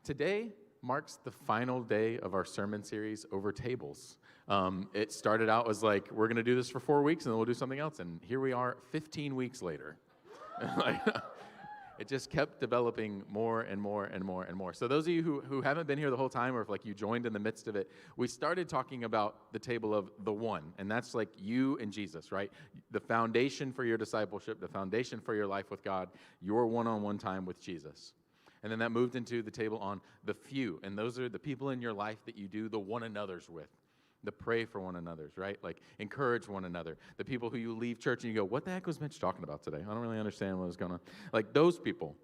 Today marks the final day of our sermon series over tables. It started out as like, we're going to do this for 4 weeks and then we'll do something else. And here we are 15 weeks later. It just kept developing more and more and more and more. So those of you who haven't been here the whole time, or if like you joined in the midst of it, we started talking about the table of the one, and that's like you and Jesus, right? The foundation for your discipleship, the foundation for your life with God, your one-on-one time with Jesus. And then that moved into the table on the few, and those are the people in your life that you do the one another's with. The pray for one another's, right? Like encourage one another. The people who you leave church and you go, what the heck was Mitch talking about today? I don't really understand what was going on. Like those people,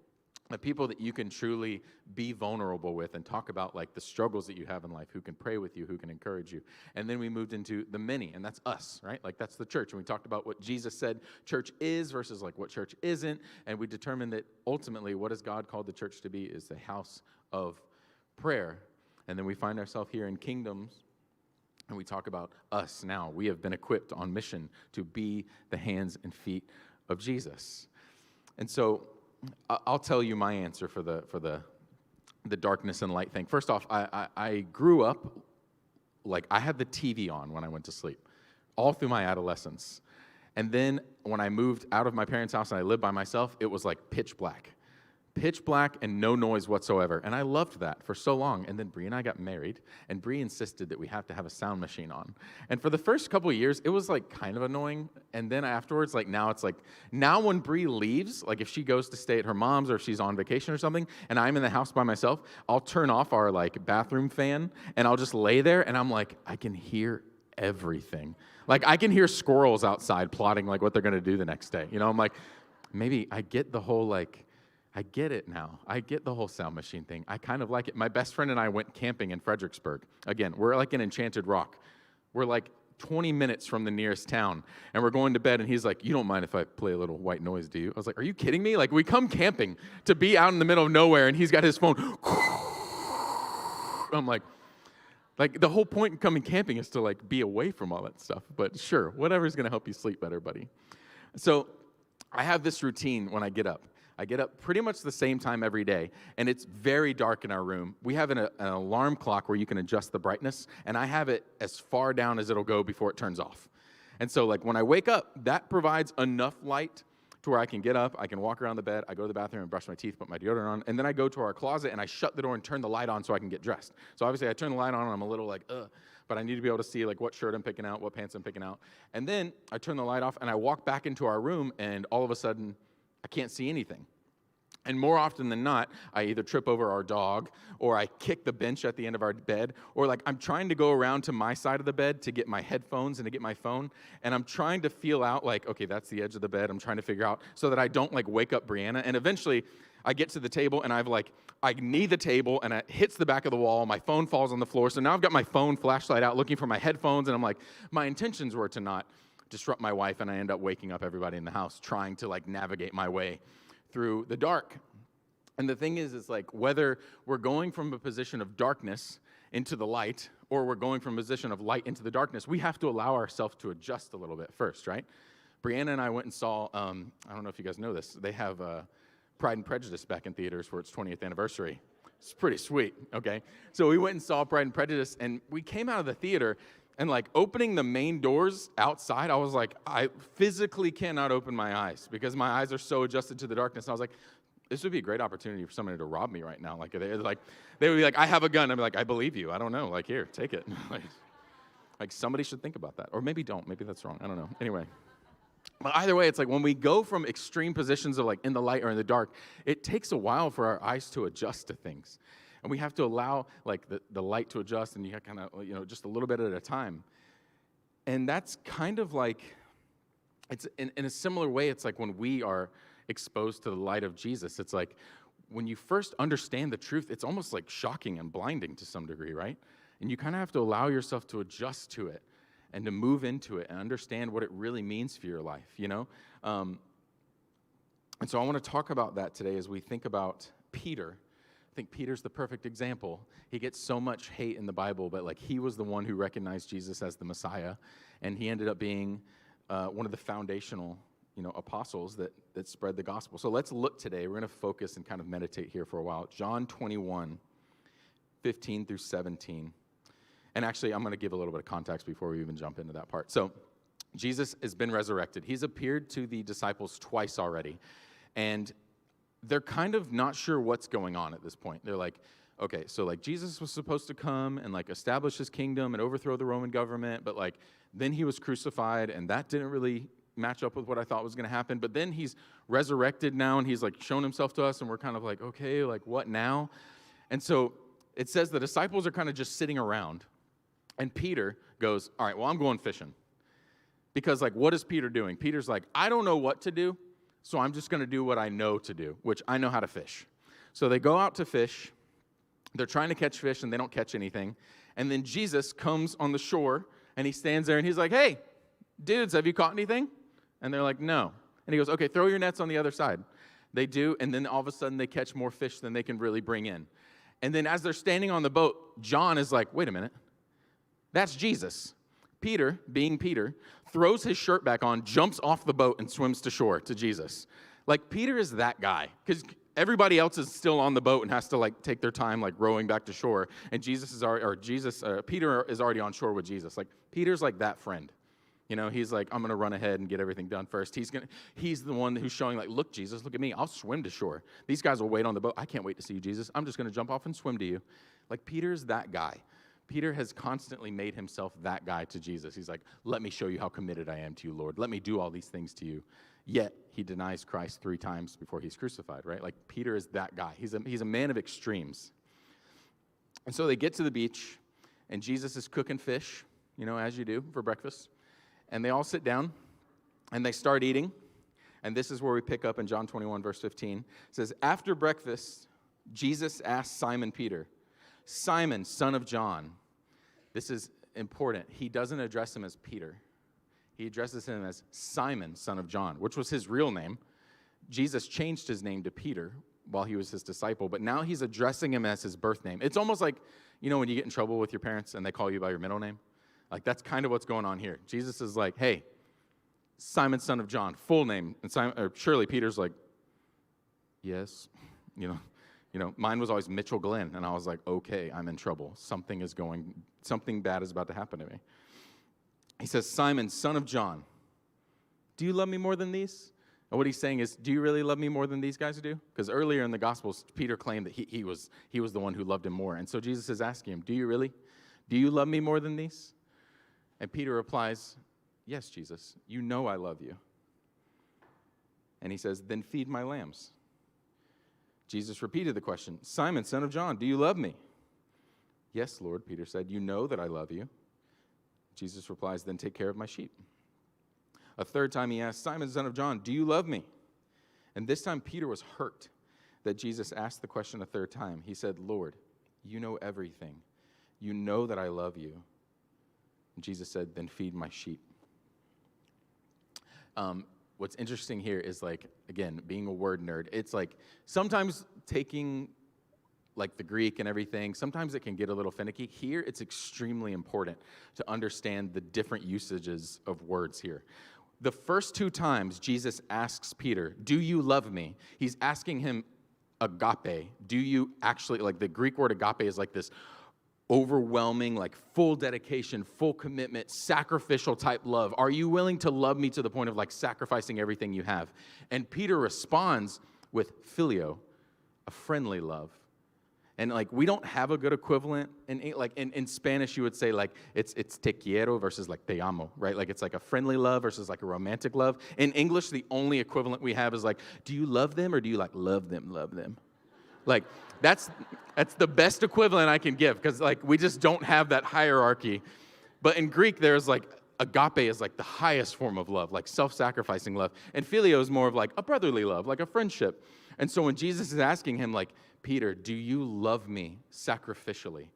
the people that you can truly be vulnerable with and talk about like the struggles that you have in life, who can pray with you, who can encourage you. And then we moved into the many, and that's us, right? Like that's the church. And we talked about what Jesus said church is versus like what church isn't. And we determined that ultimately what has God called the church to be is the house of prayer. And then we find ourselves here in Kingdoms. And we talk about us now. We have been equipped on mission to be the hands and feet of Jesus. And so I'll tell you my answer for the darkness and light thing. First off, I grew up, like I had the TV on when I went to sleep, all through my adolescence. And then when I moved out of my parents' house and I lived by myself, it was like pitch black. Pitch black and no noise whatsoever. And I loved that for so long. And then Bree and I got married, and Bree insisted that we have to have a sound machine on. And for the first couple of years, it was like kind of annoying. And then afterwards, like now it's like, now when Bree leaves, like if she goes to stay at her mom's or if she's on vacation or something, and I'm in the house by myself, I'll turn off our like bathroom fan and I'll just lay there and I'm like, I can hear everything. Like I can hear squirrels outside plotting like what they're going to do the next day. You know, I'm like, maybe I get the whole like, I get it now. I get the whole sound machine thing. I kind of like it. My best friend and I went camping in Fredericksburg. Again, we're like in Enchanted Rock. We're like 20 minutes from the nearest town, and we're going to bed, and he's like, you don't mind if I play a little white noise, do you? I was like, are you kidding me? Like, we come camping to be out in the middle of nowhere, and he's got his phone. I'm like the whole point in coming camping is to like be away from all that stuff. But sure, whatever's going to help you sleep better, buddy. So I have this routine when I get up. I get up pretty much the same time every day, and it's very dark in our room. We have an alarm clock where you can adjust the brightness, and I have it as far down as it'll go before it turns off. And so, like, when I wake up, that provides enough light to where I can get up, I can walk around the bed, I go to the bathroom and brush my teeth, put my deodorant on, and then I go to our closet, and I shut the door and turn the light on so I can get dressed. So obviously, I turn the light on, and I'm a little like, ugh, but I need to be able to see, like, what shirt I'm picking out, what pants I'm picking out. And then I turn the light off, and I walk back into our room, and all of a sudden, I can't see anything. And more often than not, I either trip over our dog, or I kick the bench at the end of our bed, or like I'm trying to go around to my side of the bed to get my headphones and to get my phone, and I'm trying to feel out like, okay, that's the edge of the bed. I'm trying to figure out so that I don't like wake up Brianna. And eventually, I get to the table, and I knee the table, and it hits the back of the wall. My phone falls on the floor. So now I've got my phone flashlight out looking for my headphones, and I'm like, my intentions were to not disrupt my wife, and I end up waking up everybody in the house trying to like navigate my way through the dark. And the thing is like whether we're going from a position of darkness into the light, or we're going from a position of light into the darkness, we have to allow ourselves to adjust a little bit first, right? Brianna and I went and saw, I don't know if you guys know this, they have Pride and Prejudice back in theaters for its 20th anniversary. It's pretty sweet, okay? So we went and saw Pride and Prejudice, and we came out of the theater, and like opening the main doors outside, I was like, I physically cannot open my eyes because my eyes are so adjusted to the darkness. And I was like, this would be a great opportunity for somebody to rob me right now. Like they would be like, I have a gun. I'd be like, I believe you. I don't know. Like, here, take it. like somebody should think about that. Or maybe don't. Maybe that's wrong. I don't know. Anyway. But either way, it's like when we go from extreme positions of like in the light or in the dark, it takes a while for our eyes to adjust to things. And we have to allow like the light to adjust, and you kind of, you know, just a little bit at a time. And that's kind of like, it's in a similar way, it's like when we are exposed to the light of Jesus. It's like when you first understand the truth, it's almost like shocking and blinding to some degree, right? And you kind of have to allow yourself to adjust to it and to move into it and understand what it really means for your life, you know? And so I want to talk about that today as we think about Peter. I think Peter's the perfect example. He gets so much hate in the Bible, but like he was the one who recognized Jesus as the Messiah, and he ended up being one of the foundational, you know, apostles that spread the gospel. So let's look today. We're going to focus and kind of meditate here for a while. John 21. 15 through 17. And actually, I'm going to give a little bit of context before we even jump into that part. So Jesus has been resurrected. He's appeared to the disciples twice already. And they're kind of not sure what's going on at this point. They're like, okay, so like Jesus was supposed to come and like establish his kingdom and overthrow the Roman government, but like then he was crucified and that didn't really match up with what I thought was going to happen. But then he's resurrected now and he's like shown himself to us and we're kind of like, okay, like what now? And so it says the disciples are kind of just sitting around and Peter goes, all right, well, I'm going fishing. Because like, what is Peter doing? Peter's like, I don't know what to do, so I'm just going to do what I know to do, which I know how to fish. So they go out to fish. They're trying to catch fish, and they don't catch anything. And then Jesus comes on the shore, and he stands there, and he's like, hey, dudes, have you caught anything? And they're like, no. And he goes, okay, throw your nets on the other side. They do, and then all of a sudden they catch more fish than they can really bring in. And then as they're standing on the boat, John is like, wait a minute. That's Jesus. Peter, being Peter, throws his shirt back on, jumps off the boat, and swims to shore to Jesus. Like, Peter is that guy. Because everybody else is still on the boat and has to, like, take their time, like, rowing back to shore. And Peter is already on shore with Jesus. Like, Peter's like that friend. You know, he's like, I'm going to run ahead and get everything done first. He's the one who's showing, like, look, Jesus, look at me. I'll swim to shore. These guys will wait on the boat. I can't wait to see you, Jesus. I'm just going to jump off and swim to you. Like, Peter's that guy. Peter has constantly made himself that guy to Jesus. He's like, let me show you how committed I am to you, Lord. Let me do all these things to you. Yet, he denies Christ 3 times before he's crucified, right? Like, Peter is that guy. He's a man of extremes. And so they get to the beach, and Jesus is cooking fish, you know, as you do for breakfast. And they all sit down, and they start eating. And this is where we pick up in John 21, verse 15. It says, after breakfast, Jesus asked Simon Peter, Simon, son of John. This is important. He doesn't address him as Peter. He addresses him as Simon, son of John, which was his real name. Jesus changed his name to Peter while he was his disciple, but now he's addressing him as his birth name. It's almost like, you know, when you get in trouble with your parents and they call you by your middle name? Like, that's kind of what's going on here. Jesus is like, hey, Simon, son of John, full name. And surely Peter's like, yes, you know, mine was always Mitchell Glenn, and I was like, okay, I'm in trouble. Something bad is about to happen to me. He says, Simon, son of John, do you love me more than these? And what he's saying is, do you really love me more than these guys do? Because earlier in the Gospels, Peter claimed that he was the one who loved him more. And so Jesus is asking him, do you really? Do you love me more than these? And Peter replies, yes, Jesus, you know I love you. And he says, then feed my lambs. Jesus repeated the question, Simon, son of John, do you love me? Yes, Lord, Peter said, you know that I love you. Jesus replies, then take care of my sheep. A third time he asked, Simon, son of John, do you love me? And this time Peter was hurt that Jesus asked the question a third time. He said, Lord, you know everything. You know that I love you. And Jesus said, then feed my sheep. What's interesting here is, like, again, being a word nerd, it's like sometimes taking like the Greek and everything, sometimes it can get a little finicky. Here, it's extremely important to understand the different usages of words here. The first 2 times Jesus asks Peter, do you love me? He's asking him agape. Do you actually, like the Greek word agape is like this overwhelming, like full dedication, full commitment, sacrificial type love. Are you willing to love me to the point of like sacrificing everything you have? And Peter responds with phileo, a friendly love. And like, we don't have a good equivalent in Spanish, you would say like it's te quiero versus like te amo, right? Like it's like a friendly love versus like a romantic love. In English, the only equivalent we have is like, do you love them or do you like love them? Like, that's the best equivalent I can give, because like we just don't have that hierarchy. But in Greek, there's like agape is like the highest form of love, like self-sacrificing love. And phileo is more of like a brotherly love, like a friendship. And so when Jesus is asking him, like, Peter, do you love me sacrificially?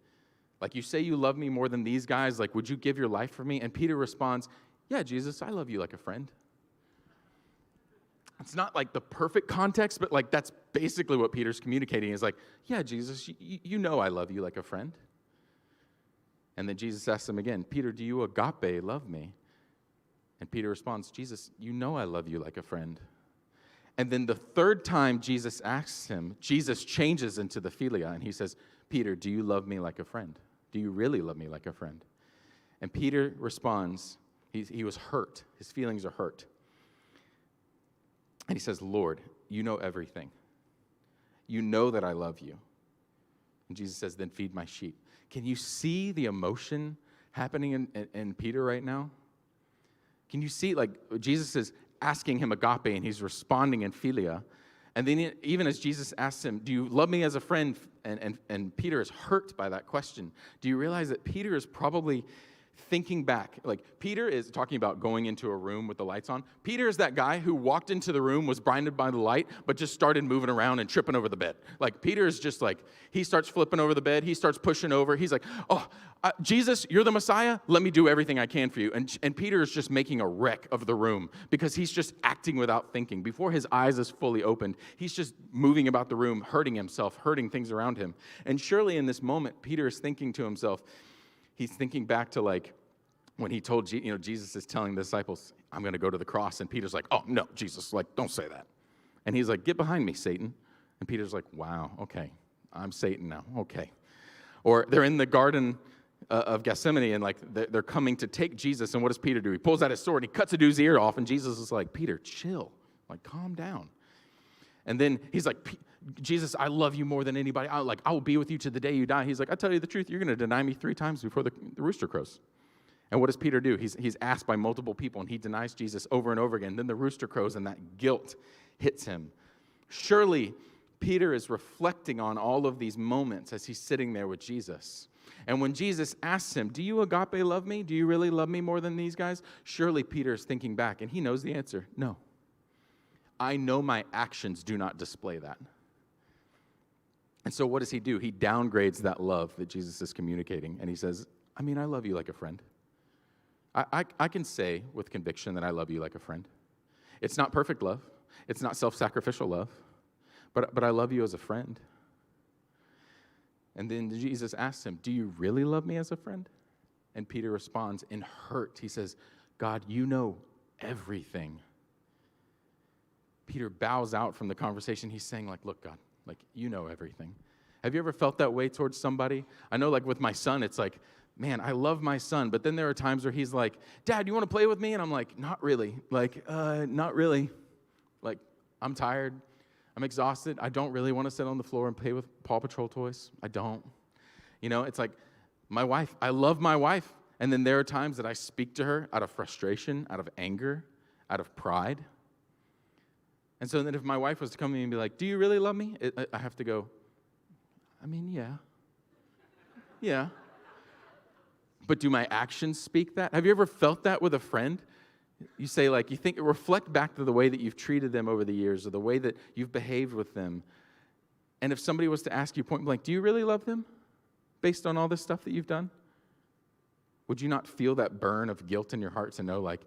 Like, you say you love me more than these guys, like, would you give your life for me? And Peter responds, yeah, Jesus, I love you like a friend. It's not like the perfect context, but like that's basically what Peter's communicating is like, yeah, Jesus, you know I love you like a friend. And then Jesus asks him again, Peter, do you agape love me? And Peter responds, Jesus, you know I love you like a friend. And then the third time Jesus asks him, Jesus changes into the philia, and he says, Peter, do you love me like a friend? Do you really love me like a friend? And Peter responds, he was hurt. His feelings are hurt. And he says, Lord, you know everything. You know that I love you. And Jesus says, then feed my sheep. Can you see the emotion happening in Peter right now? Can you see, like, Jesus is asking him agape, and he's responding in philia. And then even as Jesus asks him, do you love me as a friend? And Peter is hurt by that question. Do you realize that Peter is probably thinking back? Like, Peter is talking about going into a room with the lights on. Peter is that guy who walked into the room, was blinded by the light, but just started moving around and tripping over the bed. Like, Peter is just like, he starts flipping over the bed. He starts pushing over. He's like, oh, Jesus, you're the Messiah. Let me do everything I can for you. And Peter is just making a wreck of the room because he's just acting without thinking. Before his eyes is fully opened, he's just moving about the room, hurting himself, hurting things around him. And surely in this moment, Peter is thinking to himself, he's thinking back to, like, when he told, Jesus is telling the disciples, I'm going to go to the cross. And Peter's like, oh, no, Jesus, like, don't say that. And he's like, get behind me, Satan. And Peter's like, wow, okay, I'm Satan now, okay. Or they're in the Garden of Gethsemane, and, like, they're coming to take Jesus. And what does Peter do? He pulls out his sword, and he cuts a dude's ear off. And Jesus is like, Peter, chill, like, calm down. And then he's like, Jesus, I love you more than anybody. I will be with you to the day you die. He's like, I tell you the truth, you're going to deny me 3 times before the rooster crows. And what does Peter do? He's asked by multiple people, and he denies Jesus over and over again. Then the rooster crows, and that guilt hits him. Surely, Peter is reflecting on all of these moments as he's sitting there with Jesus. And when Jesus asks him, do you agape love me? Do you really love me more than these guys? Surely Peter is thinking back, and he knows the answer. No. I know my actions do not display that. And so what does he do? He downgrades that love that Jesus is communicating, and he says, I love you like a friend. I can say with conviction that I love you like a friend. It's not perfect love. It's not self-sacrificial love. But I love you as a friend. And then Jesus asks him, do you really love me as a friend? And Peter responds in hurt. He says, God, you know everything. Peter bows out from the conversation. He's saying, like, look, God, like, you know everything. Have you ever felt that way towards somebody? I know, like, with my son, it's like, man, I love my son, but then there are times where he's like, Dad, you want to play with me? And I'm like, not really. Like, not really. Like, I'm tired. I'm exhausted. I don't really want to sit on the floor and play with Paw Patrol toys. I don't. It's like my wife. I love my wife. And then there are times that I speak to her out of frustration, out of anger, out of pride. And so then if my wife was to come to me and be like, do you really love me? I have to go, yeah. Yeah. But do my actions speak that? Have you ever felt that with a friend? You say, like, reflect back to the way that you've treated them over the years or the way that you've behaved with them. And if somebody was to ask you point blank, do you really love them based on all this stuff that you've done? Would you not feel that burn of guilt in your heart to know, like,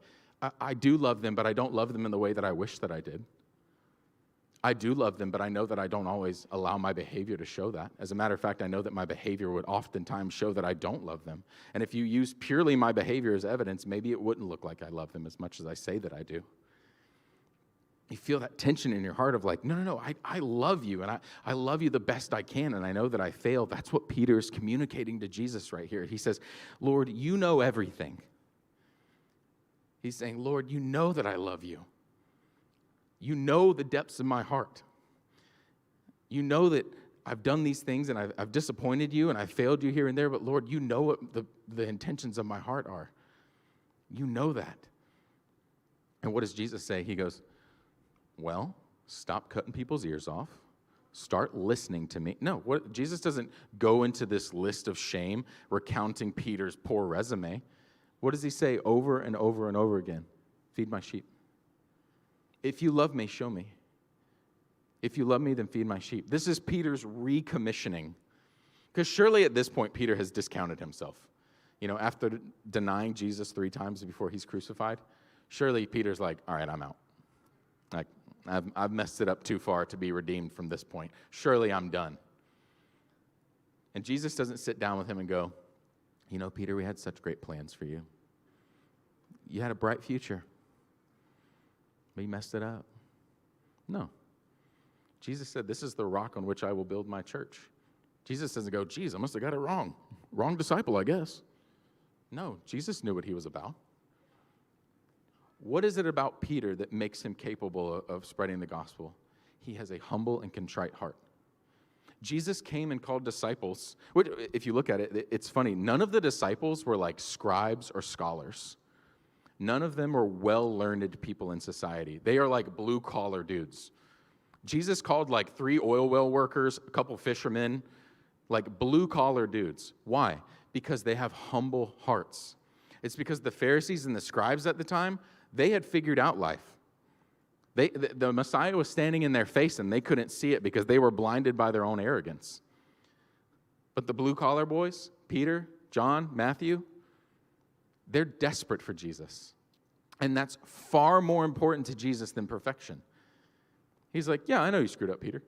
I do love them, but I don't love them in the way that I wish that I did? I do love them, but I know that I don't always allow my behavior to show that. As a matter of fact, I know that my behavior would oftentimes show that I don't love them. And if you use purely my behavior as evidence, maybe it wouldn't look like I love them as much as I say that I do. You feel that tension in your heart of like, no, I love you, and I love you the best I can, and I know that I fail. That's what Peter is communicating to Jesus right here. He says, Lord, you know everything. He's saying, Lord, you know that I love you. You know the depths of my heart. You know that I've done these things and I've disappointed you and I've failed you here and there, but Lord, you know what the intentions of my heart are. You know that. And what does Jesus say? He goes, well, stop cutting people's ears off. Start listening to me. No, Jesus doesn't go into this list of shame, recounting Peter's poor resume. What does he say over and over and over again? Feed my sheep. If you love me, show me. If you love me, then feed my sheep. This is Peter's recommissioning. Because surely at this point, Peter has discounted himself. After denying Jesus 3 times before he's crucified, surely Peter's like, all right, I'm out. Like, I've messed it up too far to be redeemed from this point. Surely I'm done. And Jesus doesn't sit down with him and go, Peter, we had such great plans for you. You had a bright future. But you messed it up. No. Jesus said, this is the rock on which I will build my church. Jesus doesn't go, geez, I must have got it wrong. Wrong disciple, I guess. No, Jesus knew what he was about. What is it about Peter that makes him capable of spreading the gospel? He has a humble and contrite heart. Jesus came and called disciples. If you look at it, it's funny. None of the disciples were like scribes or scholars. None of them were well-learned people in society. They are like blue-collar dudes. Jesus called like 3 oil well workers, a couple fishermen, like blue-collar dudes. Why? Because they have humble hearts. It's because the Pharisees and the scribes at the time, they had figured out life. The Messiah was standing in their face and they couldn't see it because they were blinded by their own arrogance. But the blue-collar boys, Peter, John, Matthew, they're desperate for Jesus. And that's far more important to Jesus than perfection. He's like, yeah, I know you screwed up, Peter.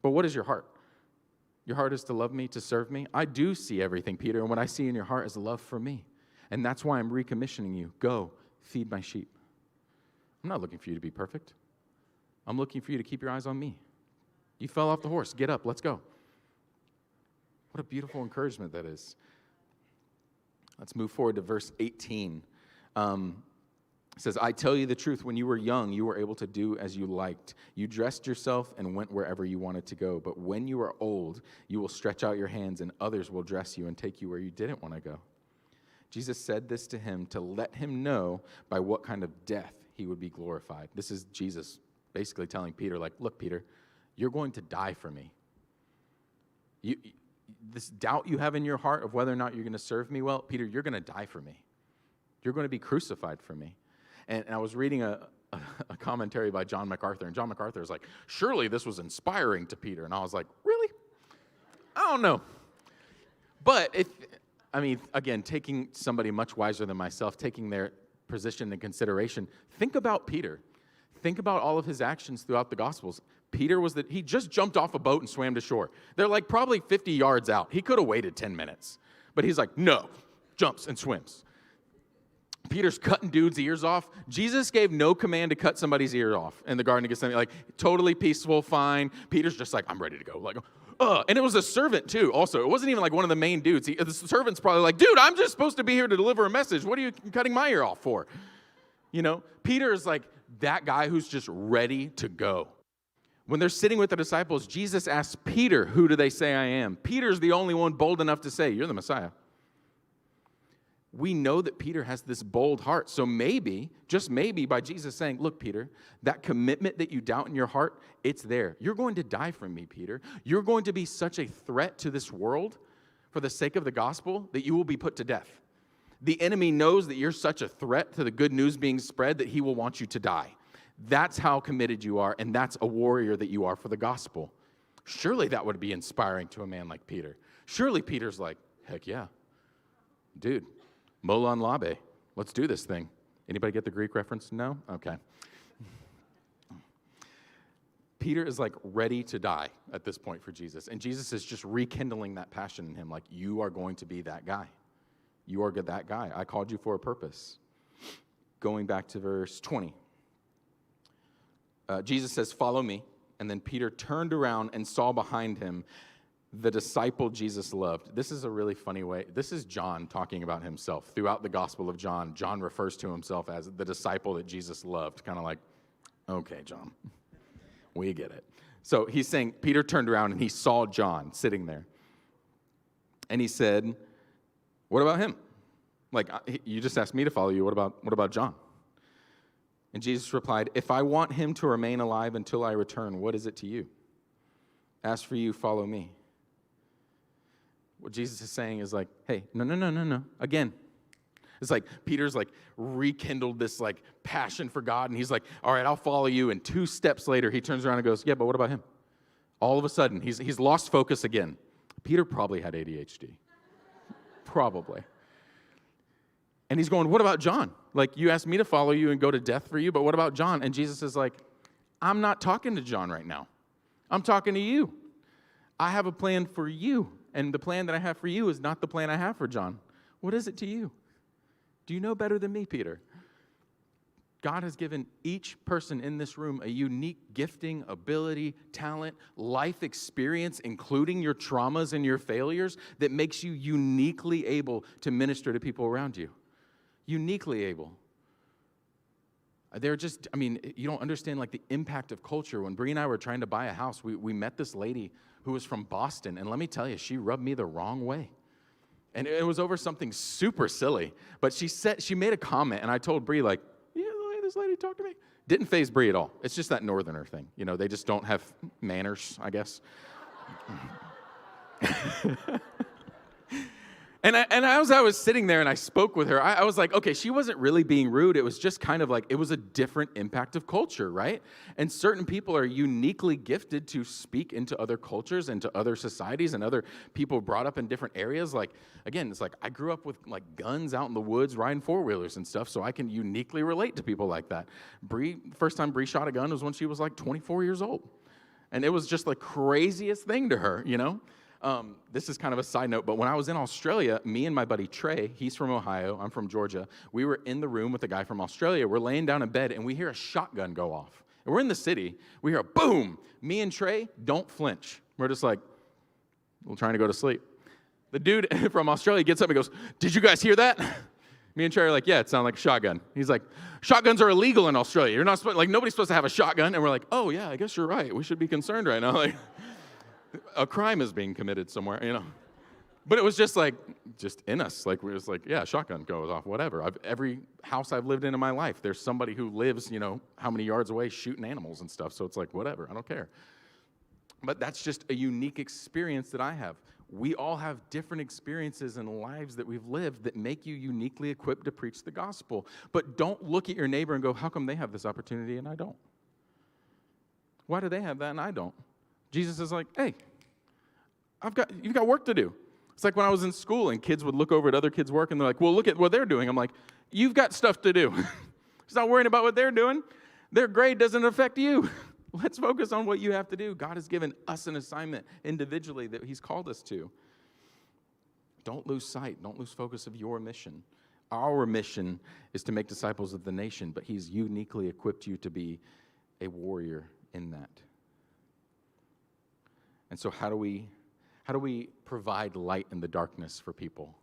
But what is your heart? Your heart is to love me, to serve me. I do see everything, Peter, and what I see in your heart is love for me. And that's why I'm recommissioning you. Go, feed my sheep. I'm not looking for you to be perfect. I'm looking for you to keep your eyes on me. You fell off the horse. Get up. Let's go. What a beautiful encouragement that is. Let's move forward to verse 18. It says, I tell you the truth, when you were young, you were able to do as you liked. You dressed yourself and went wherever you wanted to go. But when you are old, you will stretch out your hands and others will dress you and take you where you didn't want to go. Jesus said this to him to let him know by what kind of death he would be glorified. This is Jesus basically telling Peter, like, look, Peter, you're going to die for me. This doubt you have in your heart of whether or not you're going to serve me well, Peter, you're going to die for me. You're going to be crucified for me. And I was reading a commentary by John MacArthur, and John MacArthur was like, surely this was inspiring to Peter. And I was like, really? I don't know. But again, taking somebody much wiser than myself, taking their position in consideration, think about Peter. Think about all of his actions throughout the Gospels. Peter he just jumped off a boat and swam to shore. They're like probably 50 yards out. He could have waited 10 minutes. But he's like, no, jumps and swims. Peter's cutting dudes' ears off. Jesus gave no command to cut somebody's ear off in the Garden of Gethsemane. Like, totally peaceful, fine. Peter's just like, I'm ready to go. Like, and it was a servant, too, also. It wasn't even like one of the main dudes. The servant's probably like, dude, I'm just supposed to be here to deliver a message. What are you cutting my ear off for? Peter is like that guy who's just ready to go. When they're sitting with the disciples, Jesus asks Peter, who do they say I am? Peter's the only one bold enough to say, you're the Messiah. We know that Peter has this bold heart. So maybe, just maybe, by Jesus saying, look, Peter, that commitment that you doubt in your heart, it's there. You're going to die for me, Peter. You're going to be such a threat to this world for the sake of the gospel that you will be put to death. The enemy knows that you're such a threat to the good news being spread that he will want you to die. That's how committed you are, and that's a warrior that you are for the gospel. Surely that would be inspiring to a man like Peter. Surely Peter's like, heck yeah. Dude. Molon labe. Let's do this thing. Anybody get the Greek reference? No? Okay. Peter is like ready to die at this point for Jesus. And Jesus is just rekindling that passion in him. Like, you are going to be that guy. You are that guy. I called you for a purpose. Going back to verse 20. Jesus says, follow me. And then Peter turned around and saw behind him the disciple Jesus loved. This is a really funny way. This is John talking about himself. Throughout the Gospel of John, John refers to himself as the disciple that Jesus loved. Kind of like, okay, John, we get it. So he's saying, Peter turned around and he saw John sitting there. And he said, what about him? Like, you just asked me to follow you. What about John? And Jesus replied, if I want him to remain alive until I return, what is it to you? As for you, follow me. What Jesus is saying is like, hey, no. Again, it's like Peter's like rekindled this like passion for God, and he's like, all right, I'll follow you. And 2 steps later, he turns around and goes, yeah, but what about him? All of a sudden, he's lost focus again. Peter probably had ADHD. Probably. And he's going, what about John? Like, you asked me to follow you and go to death for you, but what about John? And Jesus is like, I'm not talking to John right now. I'm talking to you. I have a plan for you. And the plan that I have for you is not the plan I have for John. What is it to you? Do you know better than me, Peter? God has given each person in this room a unique gifting, ability, talent, life experience, including your traumas and your failures, that makes you uniquely able to minister to people around you. Uniquely able. They're just, you don't understand like the impact of culture. When Bree and I were trying to buy a house, we met this lady who was from Boston, and let me tell you, she rubbed me the wrong way. And it was over something super silly, but she made a comment, and I told Bree, like, yeah, this lady talked to me. Didn't faze Bree at all. It's just that northerner thing. You know, they just don't have manners, I guess. And as I was sitting there and I spoke with her, I was like, okay, she wasn't really being rude. It was just kind of like, it was a different impact of culture, right? And certain people are uniquely gifted to speak into other cultures and to other societies and other people brought up in different areas. Like, again, it's like I grew up with like guns out in the woods, riding four-wheelers and stuff, so I can uniquely relate to people like that. First time Bree shot a gun was when she was like 24 years old. And it was just the craziest thing to her, you know? This is kind of a side note, but when I was in Australia, me and my buddy Trey, he's from Ohio, I'm from Georgia, we were in the room with a guy from Australia. We're laying down in bed, and we hear a shotgun go off. And we're in the city. We hear a boom. Me and Trey don't flinch. We're just like, we're trying to go to sleep. The dude from Australia gets up and goes, "Did you guys hear that?" Me and Trey are like, "Yeah, it sounded like a shotgun." He's like, "Shotguns are illegal in Australia. You're not supposed, like, nobody's supposed to have a shotgun." And we're like, "Oh, yeah, I guess you're right. We should be concerned right now." Like, a crime is being committed somewhere, you know. But it was just in us. Like, we was like, yeah, shotgun goes off, whatever. Every house I've lived in my life, there's somebody who lives, you know, how many yards away shooting animals and stuff. So it's like, whatever, I don't care. But that's just a unique experience that I have. We all have different experiences and lives that we've lived that make you uniquely equipped to preach the gospel. But don't look at your neighbor and go, how come they have this opportunity and I don't? Why do they have that and I don't? Jesus is like, hey, you've got work to do. It's like when I was in school and kids would look over at other kids' work and they're like, well, look at what they're doing. I'm like, you've got stuff to do. Stop worrying about what they're doing. Their grade doesn't affect you. Let's focus on what you have to do. God has given us an assignment individually that he's called us to. Don't lose sight. Don't lose focus of your mission. Our mission is to make disciples of the nation, but he's uniquely equipped you to be a warrior in that. And so how do we provide light in the darkness for people?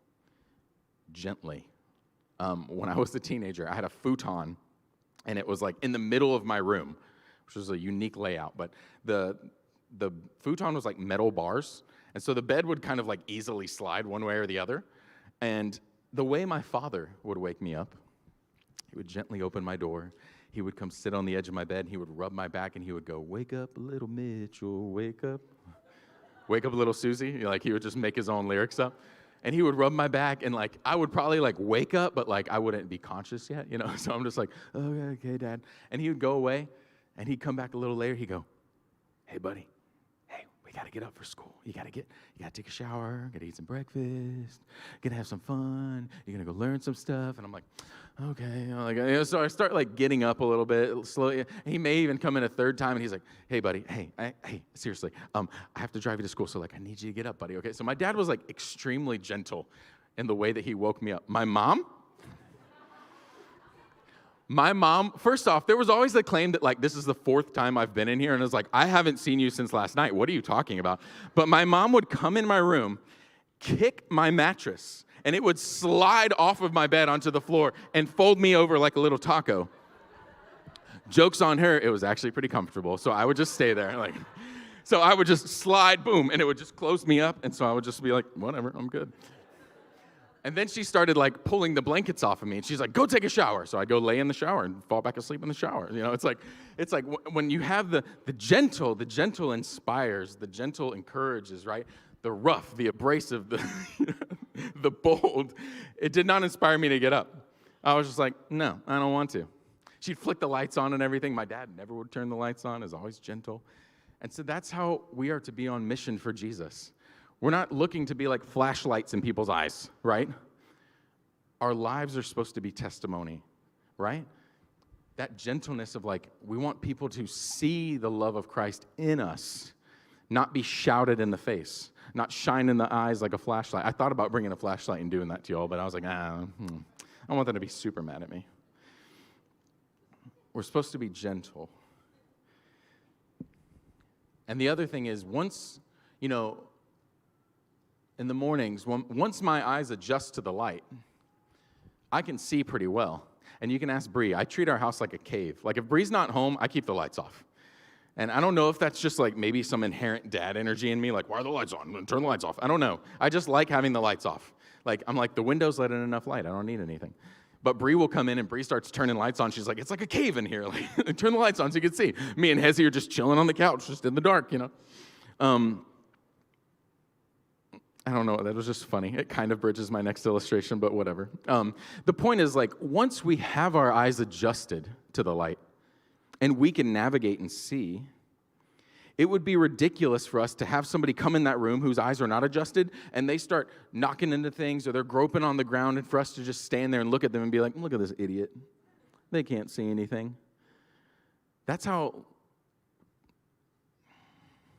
Gently. When I was a teenager, I had a futon, and it was like in the middle of my room, which was a unique layout. But the futon was like metal bars, and so the bed would kind of like easily slide one way or the other. And the way my father would wake me up, he would gently open my door. He would come sit on the edge of my bed, and he would rub my back, and he would go, "Wake up, little Mitchell, wake up." Wake up, little Susie. Like, he would just make his own lyrics up. And he would rub my back, and like I would probably like wake up, but like I wouldn't be conscious yet, you know? So I'm just like, okay, Dad. And he would go away, and he'd come back a little later. He'd go, "Hey, buddy, hey, we got to get up for school. You got to take a shower, got to eat some breakfast, got to have some fun. You're going to go learn some stuff." And I'm like, okay. So I start like getting up a little bit slowly. He may even come in a third time, and he's like, "Hey, buddy, hey, seriously, I have to drive you to school, so like I need you to get up, buddy, okay?" So my dad was like extremely gentle in the way that he woke me up. My mom, first off, there was always the claim that like this is the fourth time I've been in here, and it's like, I haven't seen you since last night. What are you talking about? But my mom would come in my room, kick my mattress, and it would slide off of my bed onto the floor and fold me over like a little taco. Joke's on her, it was actually pretty comfortable, so I would just stay there. Like, so I would just slide, boom, and it would just close me up, and so I would just be like, whatever, I'm good. And then she started like pulling the blankets off of me, and she's like, "Go take a shower." So I go lay in the shower and fall back asleep in the shower. You know, it's like when you have the gentle inspires, the gentle encourages, right? The rough, the abrasive, the bold. It did not inspire me to get up. I was just like, no, I don't want to. She'd flick the lights on and everything. My dad never would turn the lights on, is always gentle. And so that's how we are to be on mission for Jesus. We're not looking to be like flashlights in people's eyes, right? Our lives are supposed to be testimony, right? That gentleness of like, we want people to see the love of Christ in us, not be shouted in the face, not shine in the eyes like a flashlight. I thought about bringing a flashlight and doing that to y'all, but I was like, I want them to be super mad at me. we're supposed to be gentle. And the other thing is, once, in the mornings, once my eyes adjust to the light, I can see pretty well. And you can ask Bree. I treat our house like a cave. Like, if Bree's not home, I keep the lights off. And I don't know if that's just like maybe some inherent dad energy in me, like, why are the lights on? Turn the lights off. I don't know. I just like having the lights off. Like, I'm like, the window's letting enough light. I don't need anything. But Bree will come in, and Bree starts turning lights on. She's like, it's like a cave in here. Like, turn the lights on so you can see. Me and Hezzy are just chilling on the couch, just in the dark, I don't know. That was just funny. It kind of bridges my next illustration, but whatever. The point is, like, once we have our eyes adjusted to the light and we can navigate and see, it would be ridiculous for us to have somebody come in that room whose eyes are not adjusted and they start knocking into things or they're groping on the ground, and for us to just stand there and look at them and be like, look at this idiot. They can't see anything. That's how,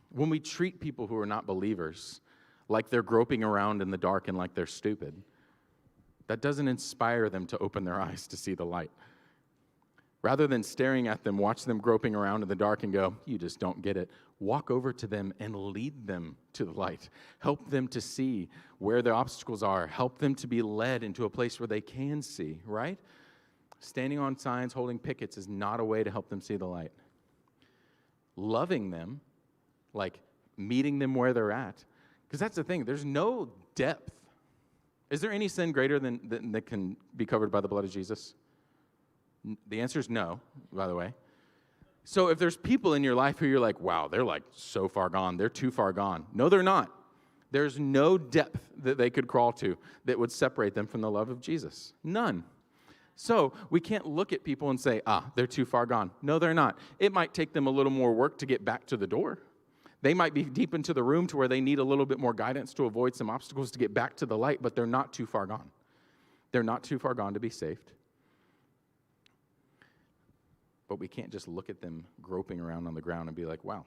when we treat people who are not believers like they're groping around in the dark and like they're stupid, that doesn't inspire them to open their eyes to see the light. Rather than staring at them, watch them groping around in the dark and go, you just don't get it. Walk over to them and lead them to the light. Help them to see where their obstacles are. Help them to be led into a place where they can see, right? Standing on signs, holding pickets is not a way to help them see the light. Loving them, like meeting them where they're at, because that's the thing, there's no depth. Is there any sin greater than that can be covered by the blood of Jesus? The answer is no, by the way. So if there's people in your life who you're like, wow, they're like so far gone, they're too far gone. No, they're not. There's no depth that they could crawl to that would separate them from the love of Jesus. None. So we can't look at people and say, they're too far gone. No, they're not. It might take them a little more work to get back to the door. They might be deep into the room to where they need a little bit more guidance to avoid some obstacles to get back to the light, but they're not too far gone. They're not too far gone to be saved. But we can't just look at them groping around on the ground and be like, wow,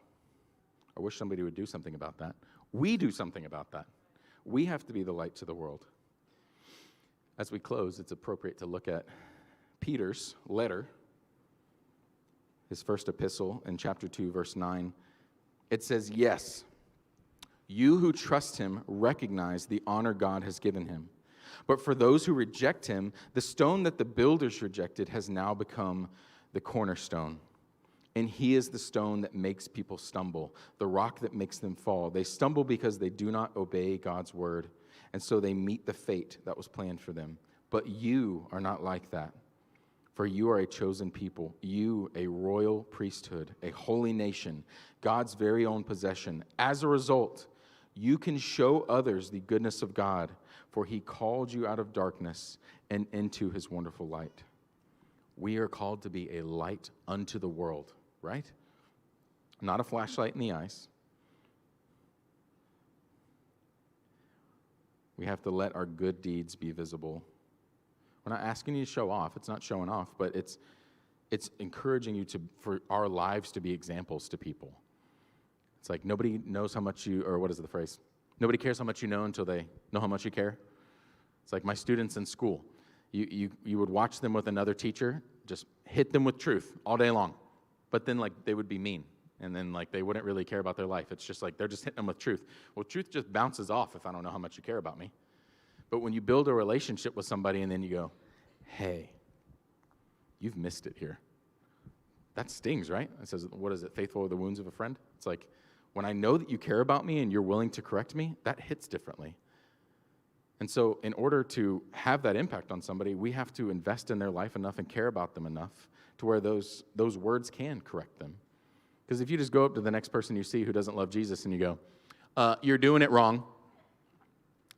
I wish somebody would do something about that. We do something about that. We have to be the light to the world. As we close, it's appropriate to look at Peter's letter, his first epistle in chapter 2, verse 9. It says, yes, you who trust him recognize the honor God has given him. But for those who reject him, the stone that the builders rejected has now become the cornerstone. And he is the stone that makes people stumble, the rock that makes them fall. They stumble because they do not obey God's word, and so they meet the fate that was planned for them. But you are not like that. For you are a chosen people, you a royal priesthood, a holy nation, God's very own possession. As a result, you can show others the goodness of God, for he called you out of darkness and into his wonderful light. We are called to be a light unto the world, right? Not a flashlight in the eyes. We have to let our good deeds be visible. We're not asking you to show off. It's not showing off, but it's encouraging you for our lives to be examples to people. It's like nobody knows how much you, or what is the phrase? Nobody cares how much you know until they know how much you care. It's like my students in school. You would watch them with another teacher, just hit them with truth all day long. But then, like, they would be mean. And then, like, they wouldn't really care about their life. It's just like they're just hitting them with truth. Well, truth just bounces off if I don't know how much you care about me. But when you build a relationship with somebody and then you go, hey, you've missed it here. That stings, right? It says, what is it, faithful are the wounds of a friend? It's like, when I know that you care about me and you're willing to correct me, that hits differently. And so in order to have that impact on somebody, we have to invest in their life enough and care about them enough to where those words can correct them. Because if you just go up to the next person you see who doesn't love Jesus and you go, you're doing it wrong,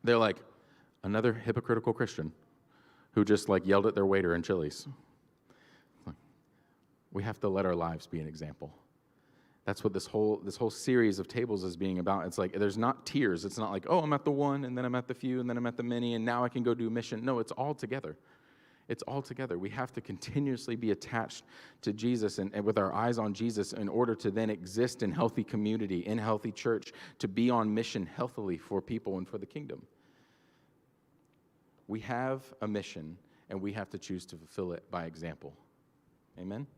they're like, another hypocritical Christian who just like yelled at their waiter in Chili's. We have to let our lives be an example. That's what this whole series of tables is being about. It's like there's not tiers. It's not like, oh, I'm at the one, and then I'm at the few, and then I'm at the many, and now I can go do mission. No, it's all together. It's all together. We have to continuously be attached to Jesus and with our eyes on Jesus in order to then exist in healthy community, in healthy church, to be on mission healthily for people and for the kingdom. We have a mission, and we have to choose to fulfill it by example. Amen?